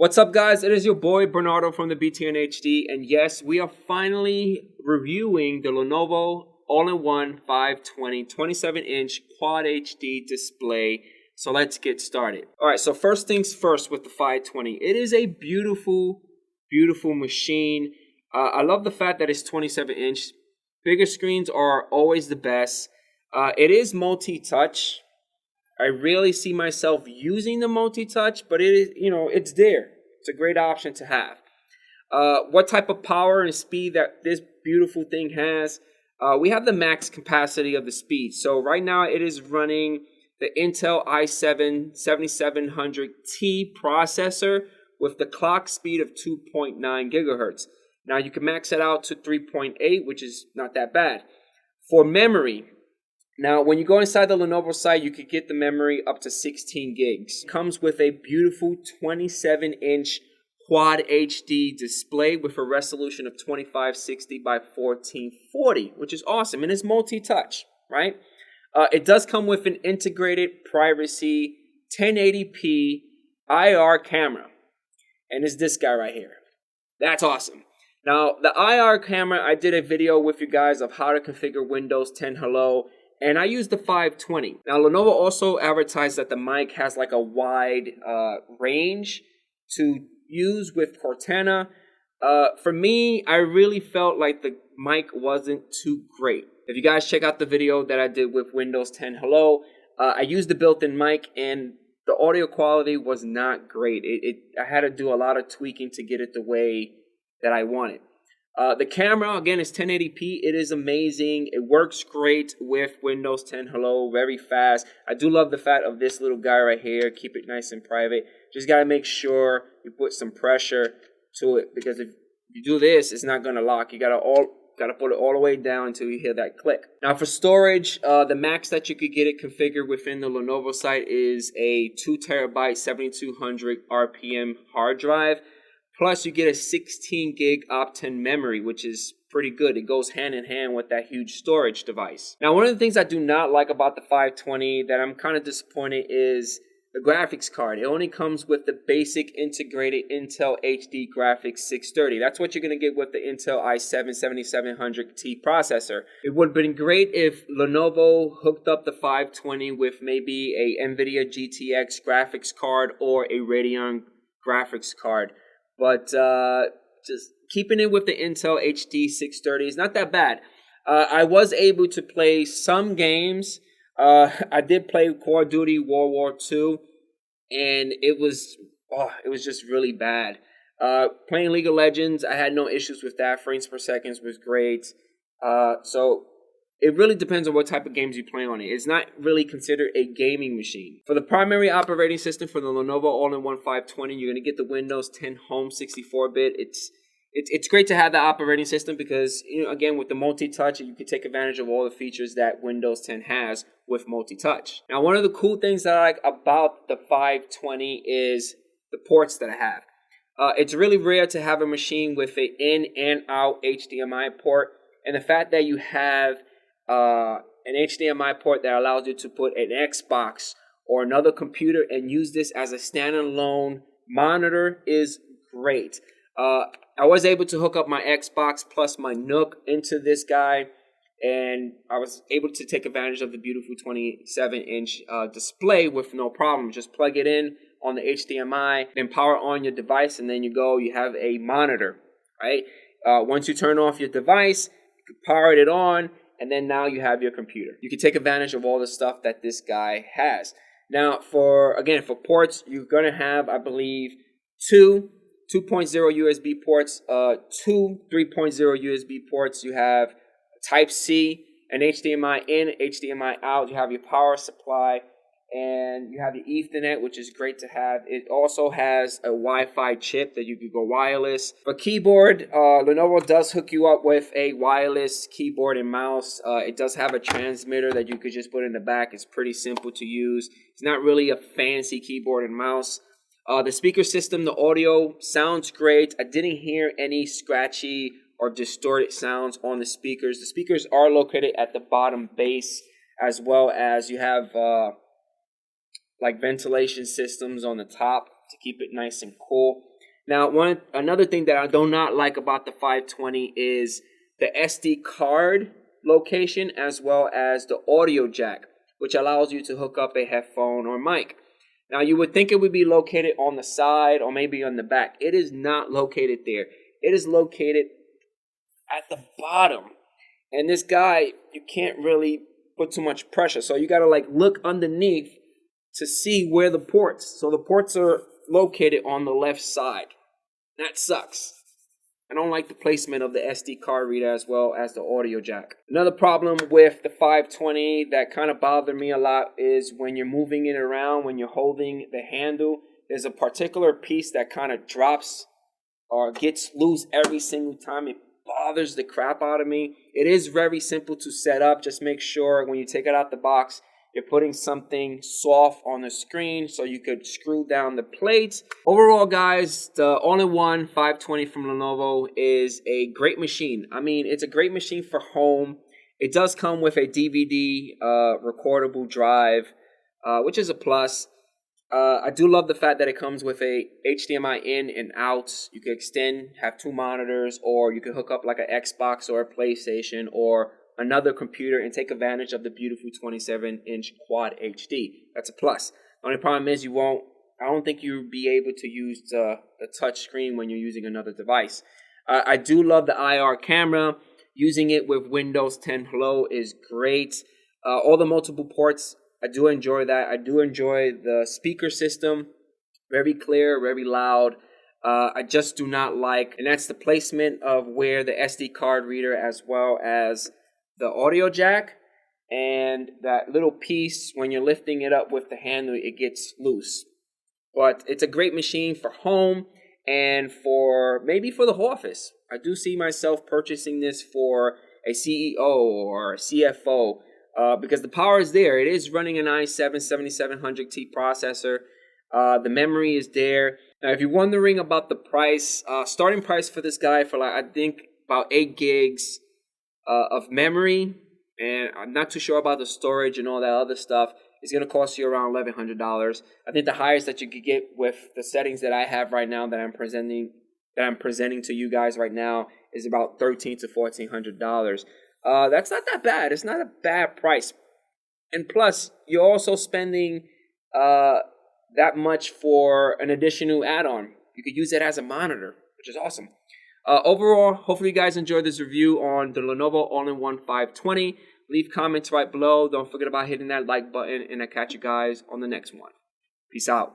What's up, guys? It is your boy Bernardo from the BTNHD, and yes, we are finally reviewing the Lenovo All-in-One 520 27-inch Quad HD display. So let's get started. All right, so first things first with the 520. It is a beautiful, beautiful machine. I love the fact that it's 27-inch. Bigger screens are always the best. It is multi-touch. I rarely see myself using the multi-touch, but it is, it's there. It's a great option to have. What type of power and speed that this beautiful thing has? We have the max capacity of the speed. So right now it is running the Intel i7 7700T processor with the clock speed of 2.9 gigahertz. Now you can max it out to 3.8, which is not that bad. For memory, now, when you go inside the Lenovo site, you could get the memory up to 16 gigs. It comes with a beautiful 27-inch Quad HD display with a resolution of 2560 by 1440, which is awesome, and it's multi-touch, right? It does come with an integrated privacy 1080p IR camera, and it's this guy right here. That's awesome. Now, the IR camera, I did a video with you guys of how to configure Windows 10 Hello, and I used the 520. Now, Lenovo also advertised that the mic has like a wide range to use with Cortana. For me, I really felt like the mic wasn't too great. If you guys check out the video that I did with Windows 10 Hello, I used the built-in mic and the audio quality was not great. I had to do a lot of tweaking to get it the way that I wanted. The camera, again, is 1080p. It is amazing. It works great with Windows 10 Hello, very fast. I do love the fact of this little guy right here. Keep it nice and private. Just got to make sure you put some pressure to it, because if you do this, it's not going to lock. You got to put it all the way down until you hear that click. Now, for storage, the max that you could get it configured within the Lenovo site is a 2 terabyte 7200 RPM hard drive. Plus, you get a 16 gig Optane memory, which is pretty good. It goes hand in hand with that huge storage device. Now, one of the things I do not like about the 520 that I'm kind of disappointed is the graphics card. It only comes with the basic integrated Intel HD Graphics 630. That's what you're going to get with the Intel i7 7700T processor. It would have been great if Lenovo hooked up the 520 with maybe a NVIDIA GTX graphics card or a Radeon graphics card. But just keeping it with the Intel HD 630 is not that bad. I was able to play some games. I did play Call of Duty World War II, and it was just really bad. Playing League of Legends, I had no issues with that. Frames per second was great. So it really depends on what type of games you play on it. It's not really considered a gaming machine. For the primary operating system for the Lenovo All-in-One 520, you're going to get the Windows 10 Home 64-bit. It's great to have the operating system because, again, with the multi-touch, you can take advantage of all the features that Windows 10 has with multi-touch. Now, one of the cool things that I like about the 520 is the ports that I have. It's really rare to have a machine with an in and out HDMI port, and the fact that you have an HDMI port that allows you to put an Xbox or another computer and use this as a standalone monitor is great. I was able to hook up my Xbox plus my Nook into this guy, and I was able to take advantage of the beautiful 27-inch display with no problem. Just plug it in on the HDMI, then power on your device, and then you have a monitor, right? Once you turn off your device, you can power it on, and then now you have your computer. You can take advantage of all the stuff that this guy has. Now, for ports, you're going to have, I believe, two 2.0 USB ports, two 3.0 USB ports. You have Type-C, an HDMI in, HDMI out. You have your power supply, and you have the Ethernet, which is great to have. It also has a Wi-Fi chip that you could go wireless. For keyboard, Lenovo does hook you up with a wireless keyboard and mouse. It does have a transmitter that you could just put in the back. It's pretty simple to use. It's not really a fancy keyboard and mouse. The speaker system, the audio sounds great. I didn't hear any scratchy or distorted sounds on the speakers. The speakers are located at the bottom base, as well as you have like ventilation systems on the top to keep it nice and cool. Now, another thing that I do not like about the 520 is the SD card location as well as the audio jack, which allows you to hook up a headphone or mic. Now, you would think it would be located on the side or maybe on the back. It is not located there. It is located at the bottom. And this guy, you can't really put too much pressure. So you got to like look underneath to see where the ports. So the ports are located on the left side. That sucks. I don't like the placement of the SD card reader as well as the audio jack. Another problem with the 520 that kind of bothered me a lot is when you're moving it around, when you're holding the handle, there's a particular piece that kind of drops or gets loose every single time. It bothers the crap out of me. It is very simple to set up. Just make sure when you take it out the box, you're putting something soft on the screen so you could screw down the plates. Overall, guys, the all-in-one 520 from Lenovo is a great machine. I mean, it's a great machine for home. It does come with a DVD recordable drive, which is a plus. I do love the fact that it comes with a HDMI in and out. You can extend, have two monitors, or you can hook up like an Xbox or a PlayStation or another computer and take advantage of the beautiful 27-inch Quad HD. That's a plus. The only problem is I don't think you'll be able to use the touch screen when you're using another device. I do love the IR camera. Using it with Windows 10 Hello is great. All the multiple ports, I do enjoy that. I do enjoy the speaker system. Very clear, very loud. I just do not like, and that's the placement of where the SD card reader as well as the audio jack, and that little piece when you're lifting it up with the handle, it gets loose. But it's a great machine for home and for maybe for the office. I do see myself purchasing this for a CEO or a CFO because the power is there. It is running an i7 7700T processor. The memory is there. Now, if you're wondering about the price, starting price for this guy for like, I think about 8 gigs of memory, and I'm not too sure about the storage and all that other stuff. It's going to cost you around $1,100. I think the highest that you could get with the settings that I have right now that I'm presenting to you guys right now is about $1,300 to $1,400. That's not that bad. It's not a bad price. And plus, you're also spending that much for an additional add-on. You could use it as a monitor, which is awesome. Overall, hopefully you guys enjoyed this review on the Lenovo All-in-One 520. Leave comments right below. Don't forget about hitting that like button, and I'll catch you guys on the next one. Peace out.